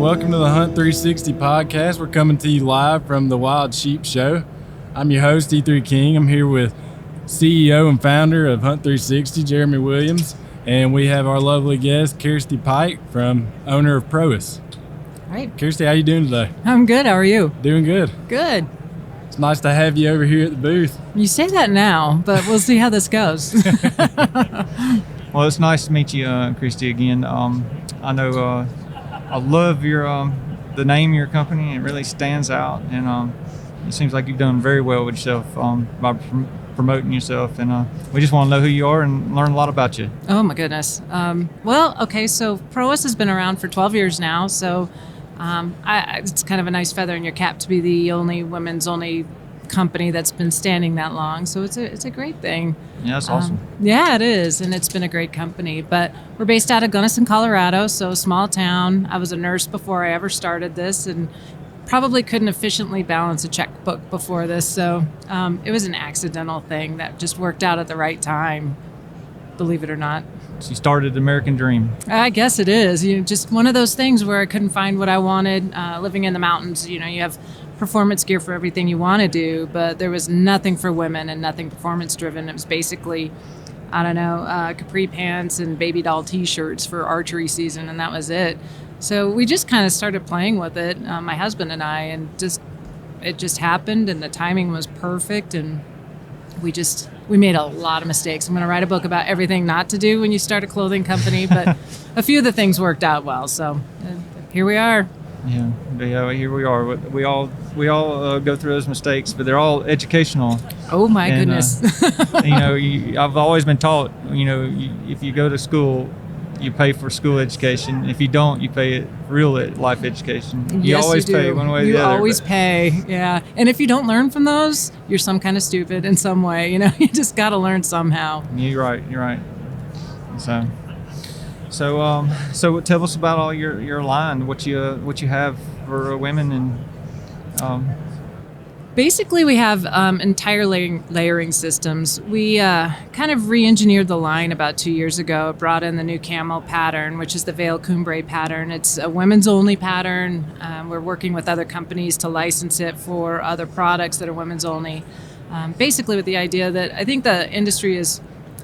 Welcome to the Hunt360 podcast. We're coming to you live from the Wild Sheep Show. I'm your host, E3 King. I'm here with CEO and founder of Hunt360, Jeremy Williams, and we have our lovely guest, Kirstie Pike, owner of Próis. All right. Kirstie, how you doing today? I'm good. How are you? Doing good. Good. It's nice to have you over here at the booth. You say that now, but we'll see how this goes. Well, it's nice to meet you, Kirstie, again. I know I love the name of your company. It really stands out, and it seems like you've done very well with yourself by promoting yourself. And we just want to know who you are and learn a lot about you. Oh, my goodness. So Próis has been around for 12 years now, so it's kind of a nice feather in your cap to be the only women's only company that's been standing that long, so it's a great thing. Yeah, that's awesome. Yeah, it is, and it's been a great company. But we're based out of Gunnison, Colorado, so a small town. I was a nurse before I ever started this, and probably couldn't efficiently balance a checkbook before this, so it was an accidental thing that just worked out at the right time, believe it or not. So you started the American dream. I guess it is. Just one of those things where I couldn't find what I wanted. Living in the mountains, you have performance gear for everything you want to do, but there was nothing for women and nothing performance driven. It was basically, capri pants and baby doll t-shirts for archery season, and that was it. So we just kind of started playing with it, my husband and I, and it just happened, and the timing was perfect, and we made a lot of mistakes. I'm going to write a book about everything not to do when you start a clothing company, but a few of the things worked out well, so here we are. Yeah, here we are. We all go through those mistakes, but they're all educational. Oh my goodness! I've always been taught. If you go to school, you pay for school education. If you don't, you pay real life education. You always you do. pay one way or the other. You always pay, yeah. And if you don't learn from those, you're some kind of stupid in some way. You just got to learn somehow. You're right. So tell us about all your line, what you have for women, and basically we have entire layering systems. We kind of re-engineered the line about 2 years ago, brought in the new camel pattern, which is the Veil Cumbre pattern. It's a women's only pattern. We're working with other companies to license it for other products that are women's only. Basically with the idea that I think the industry is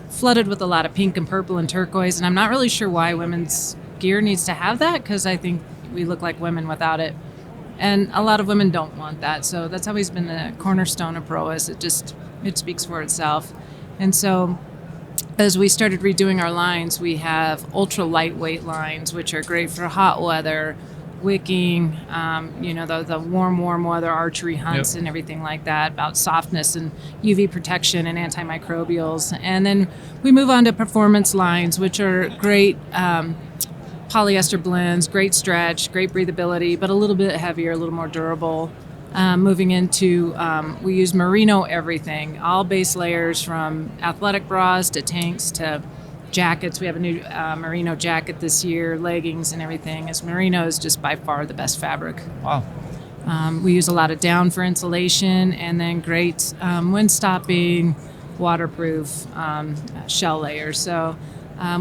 flooded with a lot of pink and purple and turquoise, and I'm not really sure why women's gear needs to have that, because I think we look like women without it, and a lot of women don't want that. So that's always been the cornerstone of Próis. It speaks for itself. And so as we started redoing our lines, we have ultra lightweight lines, which are great for hot weather, wicking, the warm weather archery hunts. Yep. And everything like that, about softness and UV protection and antimicrobials. And then we move on to performance lines, which are great polyester blends, great stretch, great breathability, but a little bit heavier, a little more durable. Moving into, we use merino everything, all base layers from athletic bras to tanks to jackets. We have a new merino jacket this year, leggings and everything. As merino is just by far the best fabric. Wow. We use a lot of down for insulation, and then great wind stopping, waterproof shell layers. So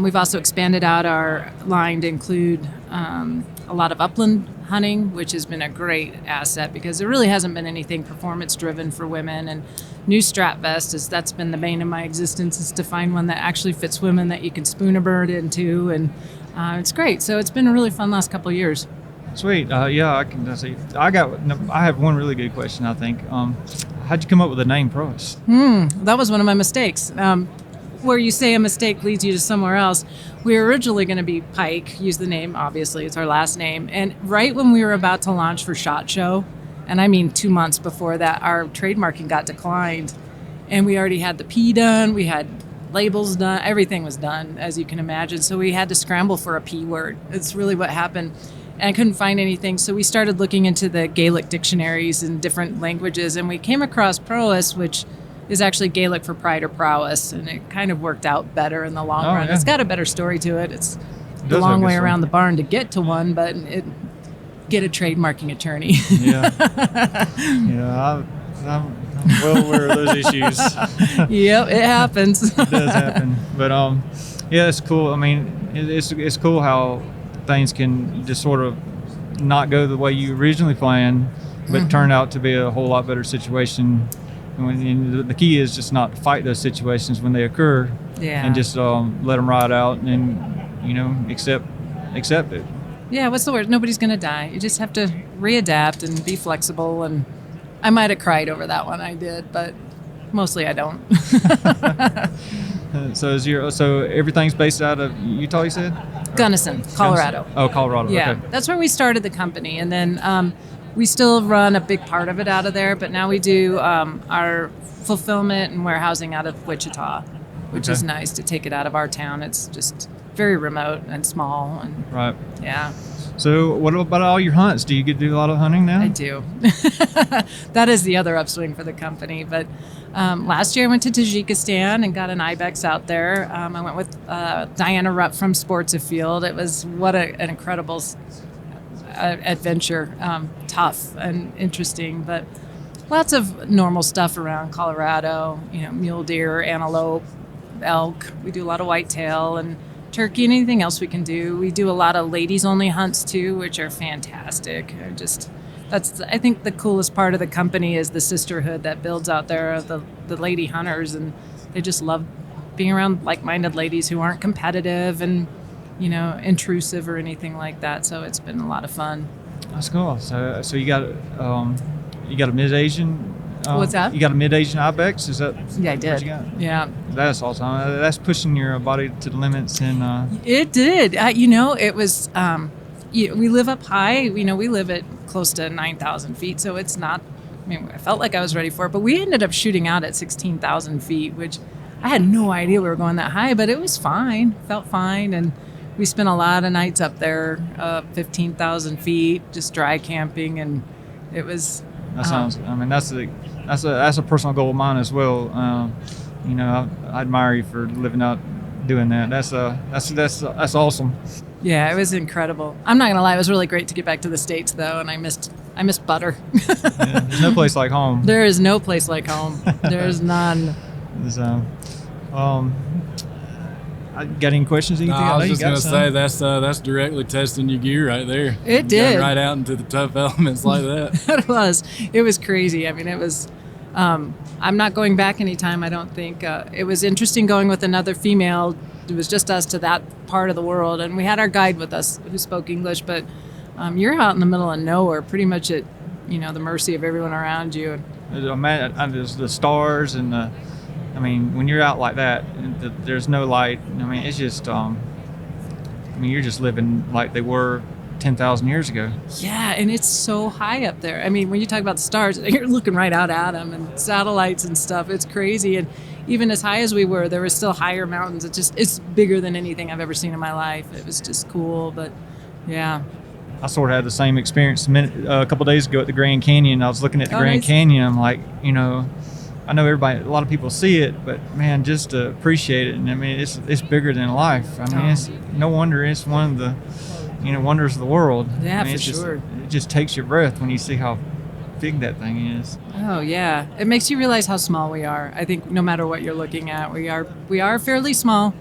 we've also expanded out our line to include a lot of upland hunting, which has been a great asset because there really hasn't been anything performance driven for women. And new strap vest, that's been the bane of my existence, is to find one that actually fits women that you can spoon a bird into, and it's great. So it's been a really fun last couple of years. Sweet. Yeah, I can see. I have one really good question, I think. How'd you come up with the name Próis? That was one of my mistakes. Where you say a mistake leads you to somewhere else. We were originally going to be Pike, use the name, obviously, it's our last name. And right when we were about to launch for SHOT Show, and I mean 2 months before that, our trademarking got declined. And we already had the P done, we had labels done, everything was done, as you can imagine. So we had to scramble for a P word. It's really what happened. And I couldn't find anything, so we started looking into the Gaelic dictionaries in different languages, and we came across Próis, which is actually Gaelic for pride or prowess, and it kind of worked out better in the long run. Yeah. It's got a better story to it. It's a long way around the barn to get to one, but get a trademarking attorney. Yeah, I'm well aware of those issues. Yep, it happens. It does happen, but yeah, it's cool. I mean, it's cool how things can just sort of not go the way you originally planned, but turn out to be a whole lot better situation. And the key is just not to fight those situations when they occur, and just let them ride out and accept it. Yeah, what's the word? Nobody's going to die. You just have to readapt and be flexible. And I might have cried over that one. I did, but mostly I don't. So everything's based out of Utah, you said? Gunnison, Colorado. Oh, Colorado. Yeah, Okay. that's where we started the company, and then we still run a big part of it out of there. But now we do our fulfillment and warehousing out of Wichita, which is nice to take it out of our town. It's just very remote and small, and right. Yeah. So what about all your hunts? Do you get to do a lot of hunting now? I do. That is the other upswing for the company. But last year I went to Tajikistan and got an ibex out there. I went with Diana Rupp from Sports Afield. It was an incredible adventure. Tough and interesting, but lots of normal stuff around Colorado. Mule deer, antelope, elk. We do a lot of whitetail and turkey and anything else we can do. We do a lot of ladies only hunts too, which are fantastic. That's I think the coolest part of the company is the sisterhood that builds out there, the lady hunters, and they just love being around like-minded ladies who aren't competitive and intrusive or anything like that. So it's been a lot of fun. That's cool. So you got a mid-Asian. What's that? You got a mid-Asian ibex? Is that? Yeah, I did. What you got? Yeah. That's awesome. That's pushing your body to the limits, and it did. It was. We live up high. We live at close to 9,000 feet, so it's not. I felt like I was ready for it, but we ended up shooting out at 16,000 feet, which I had no idea we were going that high, but it was fine. Felt fine, and we spent a lot of nights up there, 15,000 feet, just dry camping, and it was. That sounds. That's a personal goal of mine as well. I admire you for living out doing that. That's awesome. Yeah, it was incredible. I'm not gonna lie, it was really great to get back to the States though, and I missed butter. Yeah, there's no place like home. There is no place like home. There's none. Got any questions? No, I was just going to say that's directly testing your gear right there. It did. Right out into the tough elements like that. It was crazy. It was. I'm not going back anytime. I don't think. It was interesting going with another female. It was just us to that part of the world, and we had our guide with us who spoke English. But you're out in the middle of nowhere, pretty much at the mercy of everyone around you. There's the stars and when you're out like that, there's no light. It's just, you're just living like they were 10,000 years ago. Yeah, and it's so high up there. When you talk about the stars, you're looking right out at them and satellites and stuff. It's crazy. And even as high as we were, there were still higher mountains. It's bigger than anything I've ever seen in my life. It was just cool, but yeah. I sort of had the same experience a couple days ago at the Grand Canyon. I was looking at the Grand nice. Canyon. I'm like, I know a lot of people see it, but man, just to appreciate it. And it's bigger than life. It's no wonder it's one of the, wonders of the world. Yeah, for sure. It just takes your breath when you see how big that thing is. Oh yeah, it makes you realize how small we are. I think no matter what you're looking at, we are fairly small.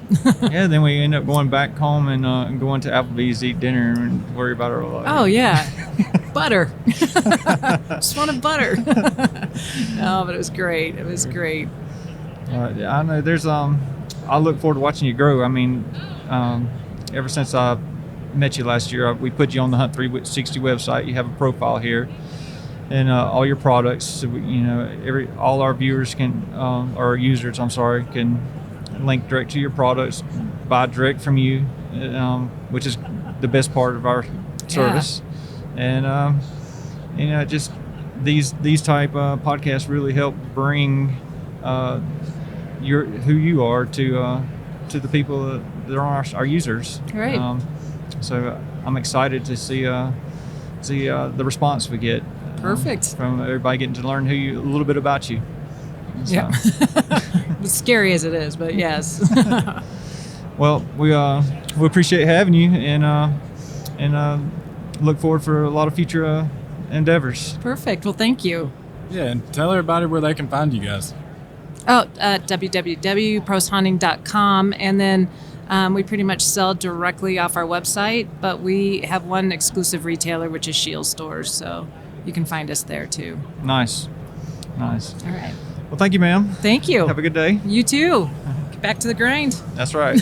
Yeah, then we end up going back home and going to Applebee's to eat dinner and worry about our life. Oh yeah, butter. Just wanted butter. No, but it was great. It was great. I know there's I look forward to watching you grow. Ever since I met you last year, we put you on the Hunt360 website. You have a profile here. And all your products, so all our viewers or users, can link direct to your products, buy direct from you, which is the best part of our service. And just these type of podcasts really help bring who you are to the people that are our users. Right. So I'm excited to see the response we get. Perfect. From everybody getting to learn a little bit about you. So. Yeah. As scary as it is, but yes. Well, we appreciate having you and look forward for a lot of future endeavors. Perfect. Well, thank you. Yeah, and tell everybody where they can find you guys. www.proishunting.com, and then We pretty much sell directly off our website, but we have one exclusive retailer, which is Shield Stores, so you can find us there too. Nice. All right. Well, thank you, ma'am. Thank you. Have a good day. You too. Get back to the grind. That's right.